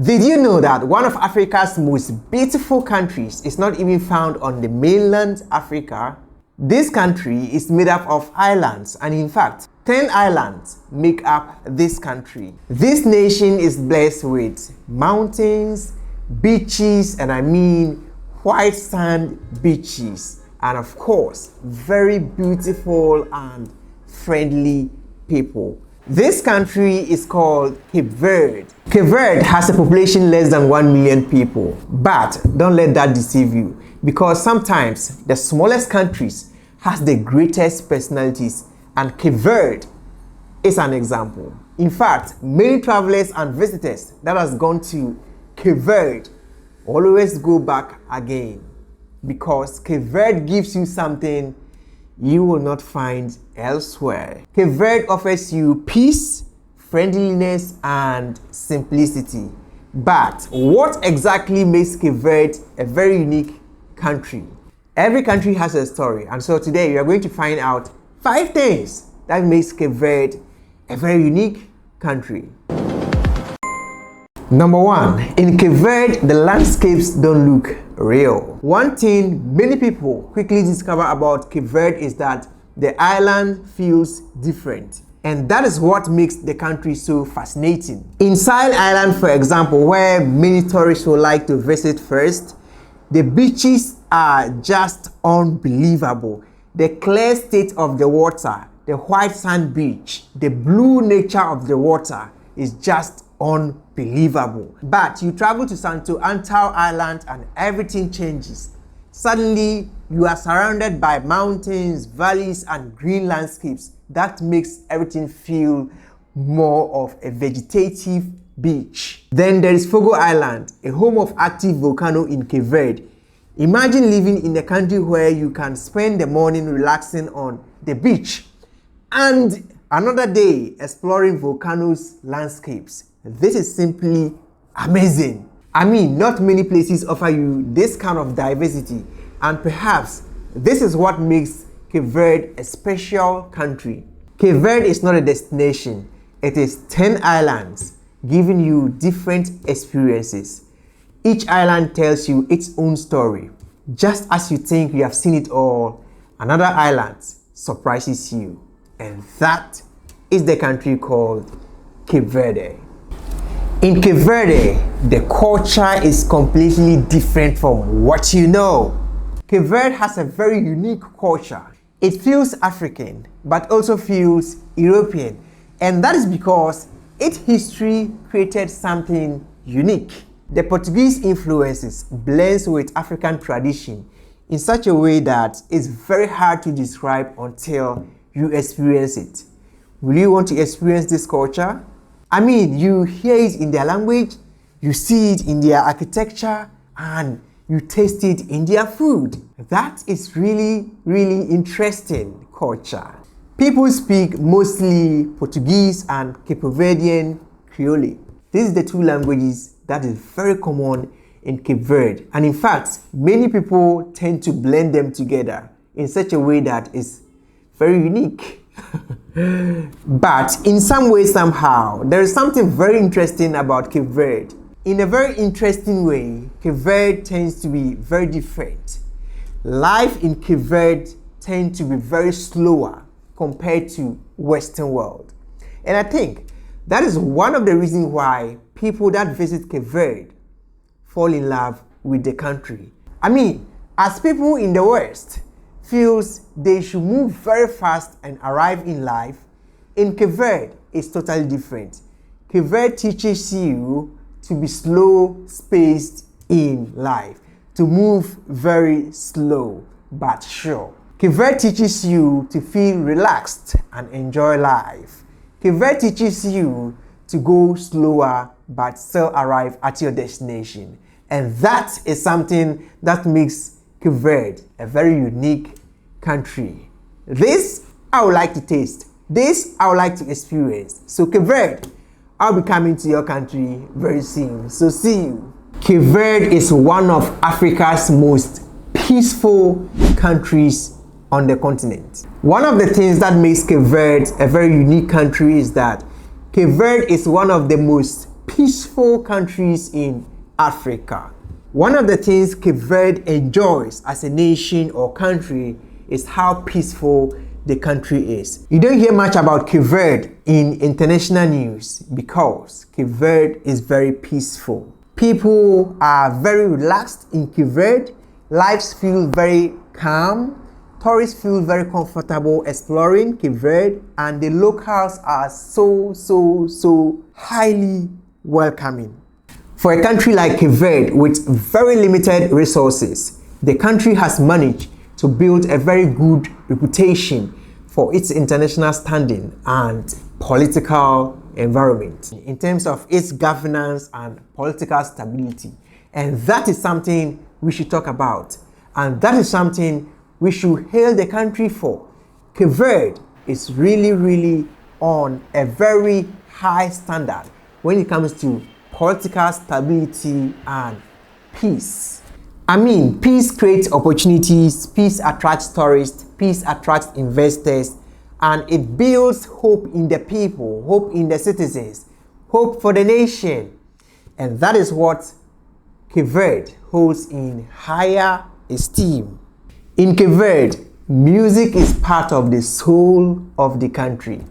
Did you know that one of Africa's most beautiful countries is not even found on the mainland Africa? This country is made up of islands, and in fact, 10 islands make up this country. This nation is blessed with mountains, beaches, and I mean white sand beaches, and of course, very beautiful and friendly people. This country is called Cape Verde. Cape Verde has a population less than 1 million people, but don't let that deceive you, because sometimes the smallest countries has the greatest personalities, and Cape Verde is an example. In fact, many travelers and visitors that has gone to Cape Verde always go back again, because Cape Verde gives you something you will not find elsewhere. Cape Verde offers you peace, friendliness, and simplicity. But what exactly makes Cape Verde a very unique country? Every country has a story, and so today we are going to find out 5 things that makes Cape Verde a very unique country. Number 1, in Cape Verde, the landscapes don't look real. One thing many people quickly discover about Cape Verde is that the island feels different. And that is what makes the country so fascinating. In Sile Island, for example, where many tourists would like to visit first, the beaches are just unbelievable. The clear state of the water, the white sand beach, the blue nature of the water is just unbelievable. But you travel to Santo Antão Island and everything changes. Suddenly, you are surrounded by mountains, valleys, and green landscapes that makes everything feel more of a vegetative beach. Then there is Fogo Island, a home of active volcano in Cape Verde. Imagine living in a country where you can spend the morning relaxing on the beach and another day exploring volcanoes' landscapes. This is simply amazing. I mean, not many places offer you this kind of diversity, and perhaps this is what makes Cape Verde a special country. Cape Verde is not a destination, it is 10 islands giving you different experiences. Each island tells you its own story. Just as you think you have seen it all, another island surprises you. And that is the country called Cape Verde. In Cape Verde, the culture is completely different from what you know. Cape Verde has a very unique culture. It feels African, but also feels European. And that is because its history created something unique. The Portuguese influences blends with African tradition in such a way that it's very hard to describe until you experience it. Will you want to experience this culture? I mean, you hear it in their language, you see it in their architecture, and you taste it in their food. That is really, really interesting culture. People speak mostly Portuguese and Cape Verdean Creole. These are the 2 languages that is very common in Cape Verde. And in fact, many people tend to blend them together in such a way that is very unique. But in some way, somehow, there is something very interesting about Cape Verde. In a very interesting way, Cape Verde tends to be very different. Life in Cape Verde tends to be very slower compared to Western world. And I think that is one of the reasons why people that visit Cape Verde fall in love with the country. I mean, as people in the West feels they should move very fast and arrive in life, in Cape Verde it's totally different. Cape Verde teaches you to be slow-spaced in life, to move very slow but sure. Cape Verde teaches you to feel relaxed and enjoy life. Cape Verde teaches you to go slower but still arrive at your destination. And that is something that makes Cape Verde a very unique country. This I would like to taste. This I would like to experience. So Cape Verde, I'll be coming to your country very soon. So see you. Cape Verde is one of Africa's most peaceful countries on the continent. One of the things that makes Cape Verde a very unique country is that Cape Verde is one of the most peaceful countries in Africa. One of the things Cape Verde enjoys as a nation or country is how peaceful the country is. You don't hear much about Cape Verde in international news because Cape Verde is very peaceful. People are very relaxed in Cape Verde. Lives feel very calm. Tourists feel very comfortable exploring Cape Verde, and the locals are so highly welcoming. For a country like Cape Verde with very limited resources, the country has managed to build a very good reputation for its international standing and political environment in terms of its governance and political stability. And that is something we should talk about. And that is something we should hail the country for. Cape Verde is really on a very high standard when it comes to political stability and peace. I mean, peace creates opportunities, peace attracts tourists, peace attracts investors, and it builds hope in the people, hope in the citizens, hope for the nation. And that is what Cape Verde holds in higher esteem. In Cape Verde, music is part of the soul of the country.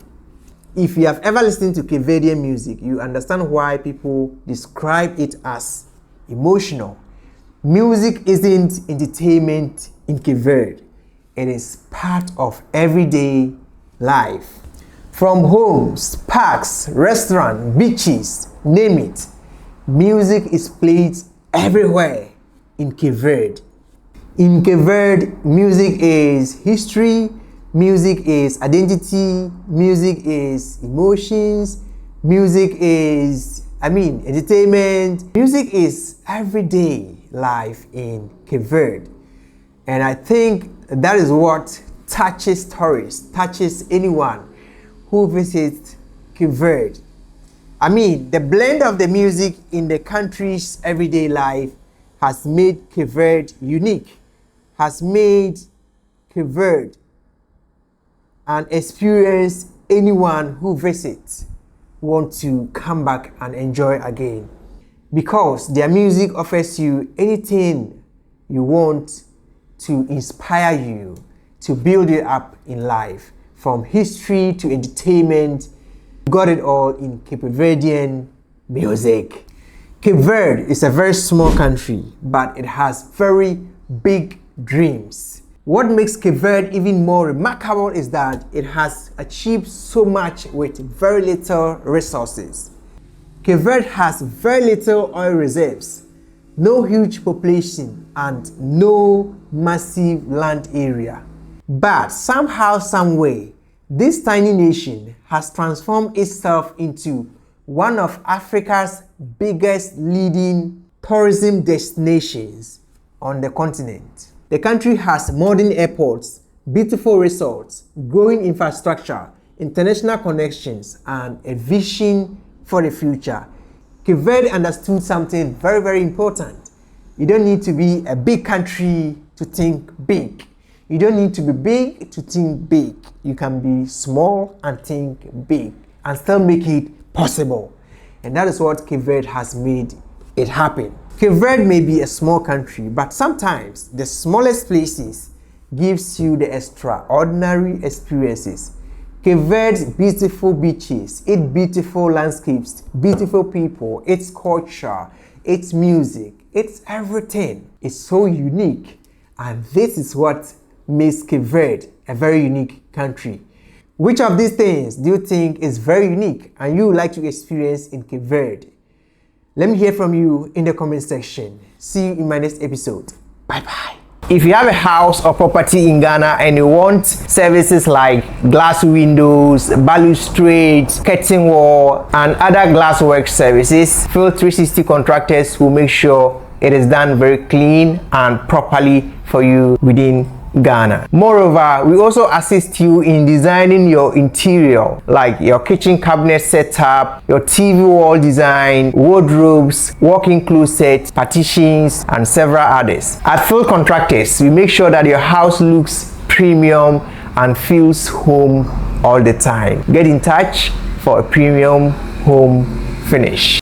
If you have ever listened to Cape Verdean music, you understand why people describe it as emotional. Music isn't entertainment in Cape Verde. It is part of everyday life. From homes, parks, restaurants, beaches, name it, music is played everywhere in Cape Verde. In Cape Verde, music is history, music is identity, music is emotions, music is, entertainment. Music is everyday life in Cape Verde. And I think that is what touches tourists, touches anyone who visits Cape Verde. The blend of the music in the country's everyday life has made Cape Verde unique, has made Cape Verde an experience anyone who visits want to come back and enjoy again, because their music offers you anything you want to inspire you, to build you up in life, from history to entertainment. Got it all in Cape Verdean music. Cape Verde is a very small country, but it has very big dreams. What makes Cape Verde even more remarkable is that it has achieved so much with very little resources. Cape Verde has very little oil reserves, no huge population, and no massive land area. But somehow, some way, this tiny nation has transformed itself into one of Africa's biggest leading tourism destinations on the continent. The country has modern airports, beautiful resorts, growing infrastructure, international connections, and a vision for the future. Cape Verde understood something very important. You don't need to be a big country to think big. You don't need to be big to think big. You can be small and think big and still make it possible. And that is what Cape Verde has made it happen. Cape Verde may be a small country, but sometimes the smallest places gives you the extraordinary experiences. Cape Verde's beautiful beaches, its beautiful landscapes, beautiful people, its culture, its music, its everything is so unique. And this is what makes Cape Verde a very unique country. Which of these things do you think is very unique and you would like to experience in Cape Verde? Let me hear from you in the comment section. See you in my next episode. Bye bye. If you have a house or property in Ghana and you want services like glass windows, balustrades, curtain wall, and other glasswork services, Field 360 Contractors will make sure it is done very clean and properly for you within Ghana. Moreover, we also assist you in designing your interior, like your kitchen cabinet setup, your TV wall design, wardrobes, walk-in closet, partitions, and several others. At Field Contractors, we make sure that your house looks premium and feels home all the time. Get in touch for a premium home finish.